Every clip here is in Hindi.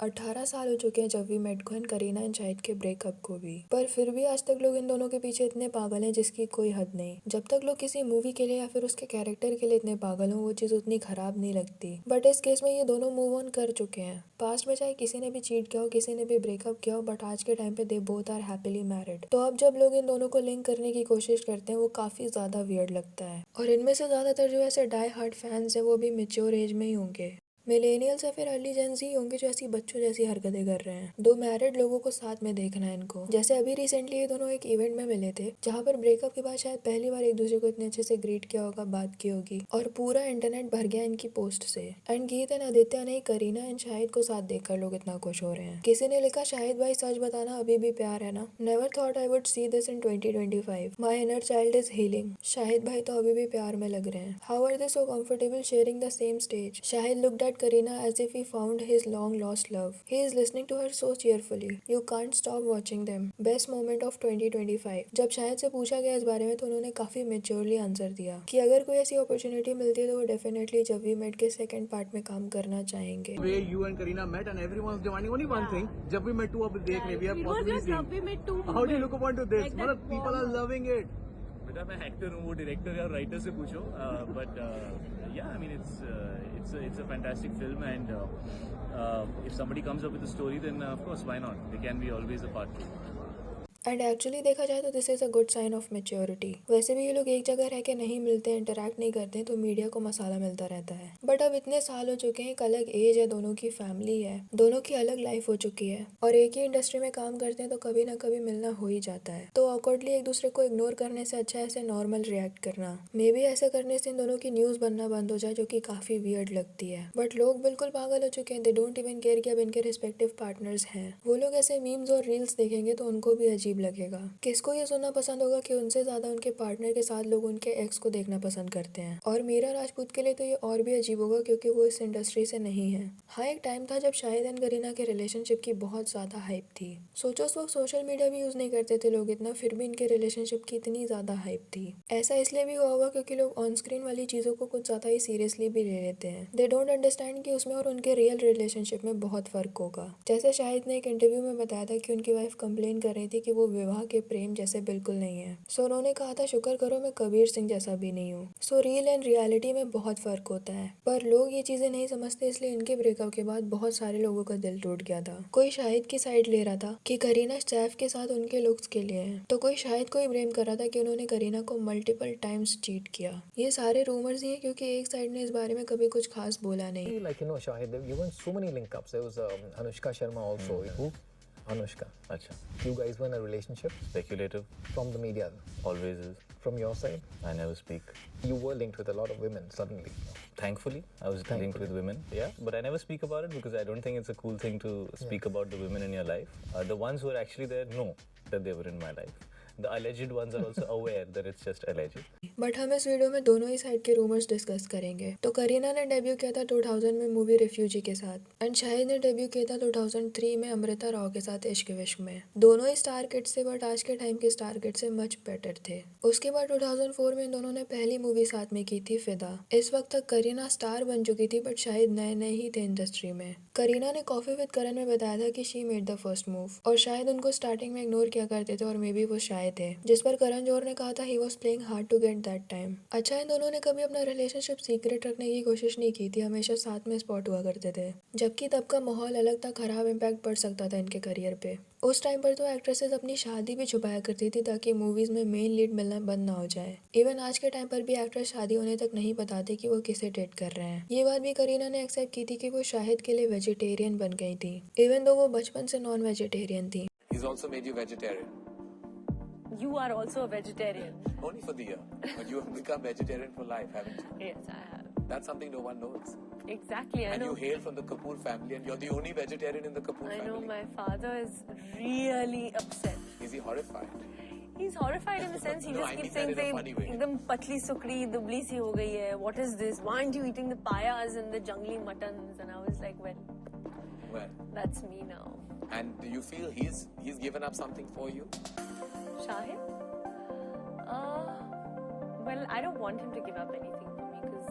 18 साल हो चुके हैं जब वी मेट को एंड करीना एंड शाहिद के ब्रेकअप को भी, पर फिर भी आज तक लोग इन दोनों के पीछे इतने पागल हैं जिसकी कोई हद नहीं। जब तक लोग किसी मूवी के लिए या फिर उसके कैरेक्टर के लिए इतने पागल हों वो चीज़ उतनी खराब नहीं लगती, बट इस केस में ये दोनों मूव ऑन कर चुके हैं। पास्ट में चाहे किसी ने भी चीट किया हो, किसी ने भी ब्रेकअप किया हो, बट आज के टाइम पे they both are happily married. तो अब जब लोग इन दोनों को लिंक करने की कोशिश करते हैं वो काफी ज्यादा वियर्ड लगता है, और इनमें से ज्यादातर जो ऐसे डाई हार्ड फैंस है वो भी मेच्योर एज में ही होंगे। मिलेनियल्स या फिर अर्ली जेंजी होंगे जो ऐसी बच्चों जैसी हरकतें कर रहे हैं। दो मैरिड लोगों को साथ में देखना है इनको। जैसे अभी रिसेंटली ये दोनों एक इवेंट में मिले थे जहाँ पर ब्रेकअप के बाद शायद पहली बार एक दूसरे को इतने अच्छे से ग्रीट किया होगा, बात की होगी, और पूरा इंटरनेट भर गया इनकी पोस्ट से। एंड गीत एंड आदित्य ने करीना एंड शाहिद को साथ देखकर लोग इतना खुश हो रहे हैं। किसी ने लिखा, शाहिद भाई सच बताना अभी भी प्यार है ना? Never thought I would see this in 2025। My inner child is healing. Shahid भाई तो अभी भी प्यार में लग रहे हैं। How are they so comfortable sharing the same stage? Shahid looked at Karina as if he found his long lost love. He is listening to her so cheerfully. You can't stop watching them. Best moment of 2025. जब शाहिद से पूछा गया इस बारे में तो उन्होंने काफी मेच्योरली आंसर दिया कि अगर कोई ऐसी अपॉर्चुनिटी मिलती है तो वो डेफिनेटली जब वी मेट के सेकंड पार्ट में काम करना चाहेंगे। Way you and Karina met and everyone was demanding only one thing. जब we met two अब देख रहे we have possibly seen. जब we met two. How do you look upon to this? मतलब people are loving it. बेटा मैं एक्टर हूँ, वो डायरेक्टर या राइटर से पूछो, बट या I mean it's a fantastic film and if somebody comes up with a story then of course why not, they can be always a part two. And actually देखा जाए तो this is a good sign of maturity. वैसे भी ये लोग एक जगह रह के नहीं मिलते, इंटरेक्ट नहीं करते, तो मीडिया को मसाला मिलता रहता है। बट अब इतने साल हो चुके हैं, एक अलग एज है, दोनों की फैमिली है, दोनों की अलग लाइफ हो चुकी है, और एक ही इंडस्ट्री में काम करते हैं तो कभी ना कभी मिलना हो ही जाता है। तो ऑकवर्डली एक दूसरे को इग्नोर करने से अच्छा ऐसे नॉर्मल रिएक्ट करना। मे बी ऐसा करने से इन दोनों की न्यूज़ बनना बंद हो जाए, जो कि काफ़ी वियर्ड लगती है। बट लोग बिल्कुल पागल हो चुके हैं। दे डोंट इवन केयर कि अब इनके रिस्पेक्टिव पार्टनर्स हैं। वो लोग ऐसे मीम्स और रील्स देखेंगे तो उनको भी अजीब लगेगा। किसको ये सुनना पसंद होगा कि उनसे ज्यादा उनके पार्टनर के साथ लोग उनके एक्स को देखना पसंद करते हैं। और मीरा राजपूत के लिए तो ये और भी अजीब होगा क्योंकि वो इस इंडस्ट्री से नहीं है। हाँ, एक टाइम था जब शाहिद एंड करीना के रिलेशनशिप की बहुत ज्यादा हाइप थी। सोचो उस वक्त सोशल मीडिया भी यूज नहीं करते थे लोग इतना, फिर भी इनके रिलेशनशिप की इतनी ज्यादा हाइप थी। ऐसा इसलिए भी हुआ होगा क्योंकि लोग ऑन स्क्रीन वाली चीजों को कुछ ज्यादा ही सीरियसली भी ले लेते हैं। दे डोंट अंडरस्टैंड कि उसमें और उनके रियल रिलेशनशिप में बहुत फर्क होगा। जैसे शाहिद ने एक इंटरव्यू में बताया था कि उनकी वाइफ कंप्लेन कर रही थी कि वो विवाह के प्रेम जैसे बिल्कुल नहीं है। सो उन्होंने कहा था, शुक्र करो मैं कबीर सिंह जैसा भी नहीं हूँ। सो रियल एंड रियलिटी में बहुत फर्क होता है, पर लोग ये चीजें नहीं समझते, इसलिए इनके ब्रेकअप के बाद बहुत सारे लोगों का दिल टूट गया था। कोई शाहिद की साइड ले रहा था कि करीना सैफ के साथ उनके लुक्स के लिए है, तो कोई शाहिद को ही ब्लेम कर रहा था कि उन्होंने करीना को मल्टीपल टाइम्स चीट किया। ये सारे रूमर्स ही हैं क्योंकि एक साइड ने इस बारे में कभी कुछ खास बोला नहीं। Like, Shahid, you went so many link ups. There was Anushka Sharma also. Who? Anushka. अच्छा, You guys were in a relationship speculative from the media. always is. From your side, I never speak. you were linked with a lot of women suddenly. Thankfully, I was linked Thankfully. with women. Yeah, but I never speak about it because I don't think it's a cool thing to speak about the women in your life. The ones who are actually there know that they were in my life. The alleged ones are also aware that it's just alleged. But हम इस वीडियो में दोनों ही साइड के रूमर्स डिस्कस करेंगे। तो करीना ने डेब्यू किया था 2000 में मूवी रिफ्यूजी के साथ, एंड शाहिद ने डेब्यू किया था 2003 में अमृता राव के साथ इश्क विश्क में। दोनों ही स्टार किड्स थे, बट आज के टाइम के स्टार किड्स से मच बेटर थे। उसके बाद 2004 में दोनों ने पहली मूवी साथ में की थी, फिदा। इस वक्त तक करीना स्टार बन चुकी थी, बट शाहिद नए नए ही थे इंडस्ट्री में। करीना ने कॉफी विद करण में बताया था कि she made the first move, और शायद उनको स्टार्टिंग में इग्नोर किया करते थे, और मे बी वो शायद थे, जिस पर करण जौहर ने कहा था he was playing hard to get that time. अच्छा, इन दोनों ने कभी अपना रिलेशनशिप सीक्रेट रखने की कोशिश नहीं की थी, हमेशा साथ में स्पॉट हुआ करते थे, जबकि तब का माहौल अलग था, खराब इम्पैक्ट पड़ सकता था इनके करियर पे। उस टाइम पर तो एक्ट्रेसेस अपनी शादी भी छुपाया करती थी ताकि मूवीज में मेन लीड मिलना बंद ना हो जाए। इवन आज के टाइम पर भी एक्ट्रेस शादी होने तक नहीं बताते कि वो किसे डेट कर रहे हैं। ये बात भी करीना ने एक्सेप्ट की थी कि वो शाहिद के लिए वेजिटेरियन बन गई थी, इवन दो वो बचपन से नॉन वेजिटेरियन थी। He's also made you vegetarian. You are also a vegetarian. Only for the year. But you have become vegetarian for life, haven't you? Yes, I have. That's something no one knows. Exactly, I And know. you hail from the Kapoor family and you're the only vegetarian in the Kapoor I know family. my father is really upset. Is he horrified? He's horrified in the sense he No, just I keeps mean saying that in a funny way. एकदम पतली सुकड़ी दुबली सी हो गई है. What is this? Why aren't you eating the payas and the jungly muttons? And I was like, Well, that's me now. and do you feel he's given up something for you? Shahid? Well, I don't want him to give up anything for me because,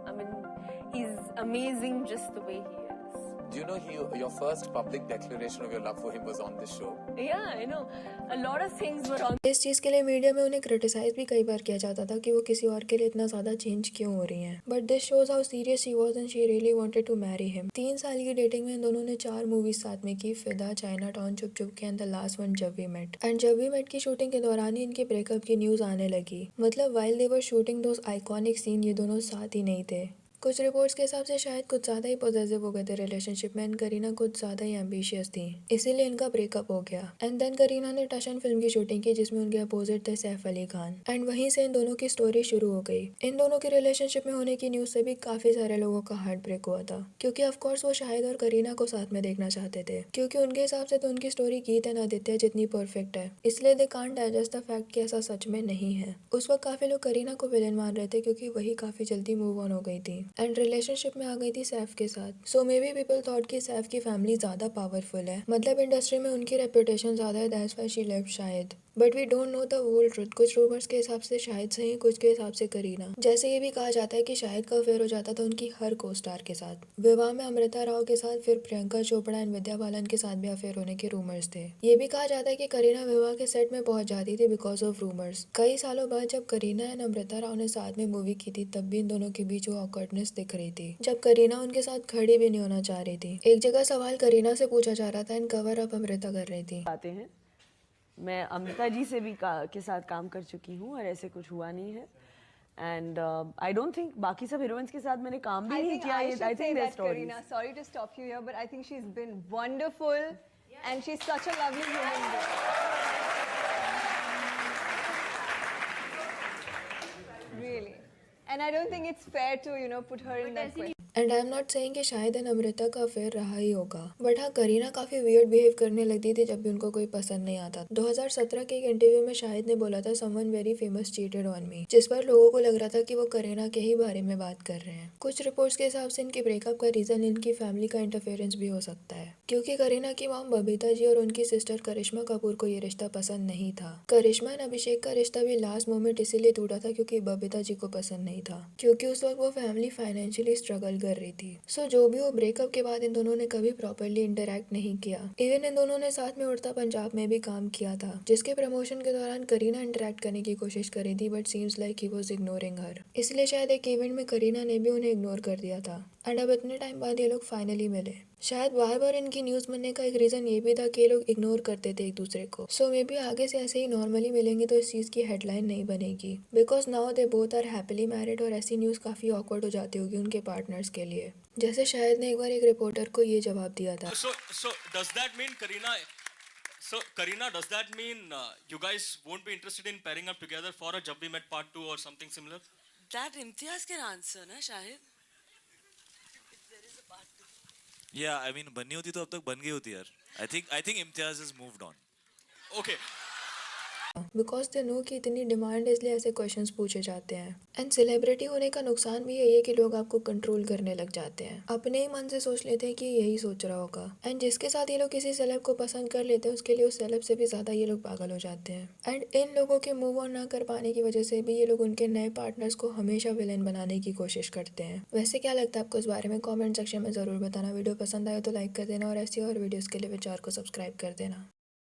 I mean, he's amazing just the way he is. Do you know your first public declaration of your love for him was on this show? Yeah, I know. A lot of things were on. इस चीज के लिए मीडिया में उन्हें क्रिटिसाइज भी कई बार किया जाता था कि वो किसी और के लिए इतना ज्यादा चेंज क्यों हो रही हैं। But this shows how serious she was and she really wanted to marry him. 3 साल की डेटिंग में इन दोनों ने 4 मूवीज साथ में की, फिदा, चाइना टाउन, चुप चुप के एंड द लास्ट वन जब वी मेट। एंड जब वी मेट की शूटिंग के दौरान ही इनके ब्रेकअप की न्यूज आने लगी। मतलब while they were shooting those iconic scene ये दोनों साथ ही नहीं थे। कुछ रिपोर्ट्स के हिसाब से शायद कुछ ज़्यादा ही पॉजिटिव हो गए थे रिलेशनशिप में एंड करीना कुछ ज़्यादा ही एम्बिशियस थी, इसीलिए इनका ब्रेकअप हो गया। एंड देन करीना ने टशन फिल्म की शूटिंग की जिसमें उनके अपोजिट थे सैफ अली खान एंड वहीं से इन दोनों की स्टोरी शुरू हो गई। इन दोनों के रिलेशनशिप में होने की न्यूज़ से भी काफ़ी सारे लोगों का हार्ट ब्रेक हुआ था क्योंकि ऑफकोर्स वो शाहिद और करीना को साथ में देखना चाहते थे क्योंकि उनके हिसाब से तो उनकी स्टोरी गीत एंड आदित्य जितनी परफेक्ट है, इसलिए they can't digest the fact कि ऐसा सच में नहीं है। उस वक्त काफ़ी लोग करीना को विलेन मान रहे थे क्योंकि वही काफ़ी जल्दी मूव ऑन हो गई थी एंड रिलेशनशिप में आ गई थी सैफ के साथ। सो मे बी पीपल थॉट कि सैफ की फैमिली ज्यादा पावरफुल है, मतलब इंडस्ट्री में उनकी रेपुटेशन ज्यादा है, दैट्स व्हाई शी लेफ्ट शायद। But we don't know the whole truth. कुछ रूमर्स के हिसाब से शायद सही, कुछ के हिसाब से करीना। जैसे ये भी कहा जाता है कि शाहिद का अफेयर हो जाता था उनकी हर को स्टार के साथ। विवाह में अमृता राव के साथ, फिर प्रियंका चोपड़ा एंड विद्या बालन के साथ भी अफेयर होने के रूमर्स थे। ये भी कहा जाता है कि करीना विवाह के सेट में पहुंच जाती थी बिकॉज ऑफ रूमर्स। कई सालों बाद जब करीना एंड अमृता राव ने साथ में मूवी की थी तब भी इन दोनों के बीच वो ऑकवर्डनेस दिख रही थी जब करीना उनके साथ खड़ी भी नहीं होना चाह रही थी। एक जगह सवाल करीना से पूछा जा रहा था एंड कवर अप अमृता कर रही थी। आते हैं, मैं अमृता जी से भी के साथ काम कर चुकी हूँ और ऐसे कुछ हुआ नहीं है। एंड आई डोंट थिंक बाकी सब हीरोइंस के साथ मैंने काम भी नहीं किया। I think that's Karina, sorry to stop you here, but I think she's been wonderful and she's such a lovely human being. Really. And I don't think it's fair to, put her in that question. And I am not saying कि शायद एंड अमृता का अफेयर रहा ही होगा, बट हाँ करीना काफी वियर्ड बिहेव करने लगती थी जब भी उनको कोई पसंद नहीं आता। 2017 के एक इंटरव्यू में शाहिद ने बोला था someone very famous cheated on me, जिस पर लोगों को लग रहा था कि वो करीना के ही बारे में बात कर रहे हैं। कुछ रिपोर्ट्स के हिसाब से इनके ब्रेकअप का रीजन इनकी फैमिली का इंटरफेरेंस भी हो सकता है क्योंकि करीना की मॉम बबीता जी और उनकी सिस्टर करिश्मा कपूर को ये रिश्ता पसंद नहीं था। करिश्मा एंड अभिषेक का रिश्ता भी लास्ट मोमेंट इसीलिए टूटा था क्योंकि बबीता जी को पसंद नहीं था, क्योंकि उस वक्त वो फैमिली फाइनेंशियली स्ट्रगल कर रही थी। सो जो भी हो, ब्रेकअप के बाद इन दोनों ने कभी प्रॉपर्ली इंटरैक्ट नहीं किया। इवन इन दोनों ने साथ में उड़ता पंजाब में भी काम किया था जिसके प्रमोशन के दौरान करीना इंटरैक्ट करने की कोशिश करी थी but seems like he was ignoring her. इसलिए शायद एक इवेंट में करीना ने भी उन्हें इग्नोर कर दिया था एंड अब इतने टाइम बाद ये लोग फाइनली मिले। शायद बार बार इनकी न्यूज बनने का एक रीजन ये भी था कि ये लोग इग्नोर करते थे एक दूसरे को। सो मे बी आगे से ऐसे ही नॉर्मली मिलेंगे तो इस चीज की हेडलाइन नहीं बनेगी because now they both are happily married और ऐसी न्यूज काफी ऑकवर्ड हो जाती होगी उनके पार्टनर्स के लिए। जैसे शायद ने एक बार एक रिपोर्टर को ये जवाब दिया था। So does that mean Karina, does that mean you guys won't be interested in pairing up together for a Jab We Met Part 2 or something similar? That Imtiaz can answer, na Shahid? Yeah, I mean बननी होती तो अब तक बन गई होती यार। I think Imtiaz has moved on. Okay. Because they know कि इतनी डिमांड है इसलिए ऐसे क्वेश्चंस पूछे जाते हैं। एंड सेलिब्रिटी होने का नुकसान भी यही है कि लोग आपको कंट्रोल करने लग जाते हैं, अपने ही मन से सोच लेते हैं कि यही सोच रहा होगा। एंड जिसके साथ ये लोग किसी सेलेब को पसंद कर लेते हैं उसके लिए उस सेलेब से भी ज्यादा ये लोग पागल हो जाते हैं। एंड इन लोगों के मूव ऑन ना कर पाने की वजह से भी ये लोग उनके नए पार्टनर्स को हमेशा विलेन बनाने की कोशिश करते हैं। वैसे क्या लगता है आपको इस बारे में? कॉमेंट सेक्शन में जरूर बताना। वीडियो पसंद आए तो लाइक कर देना और ऐसी और वीडियोस के लिए विचार को सब्सक्राइब कर देना।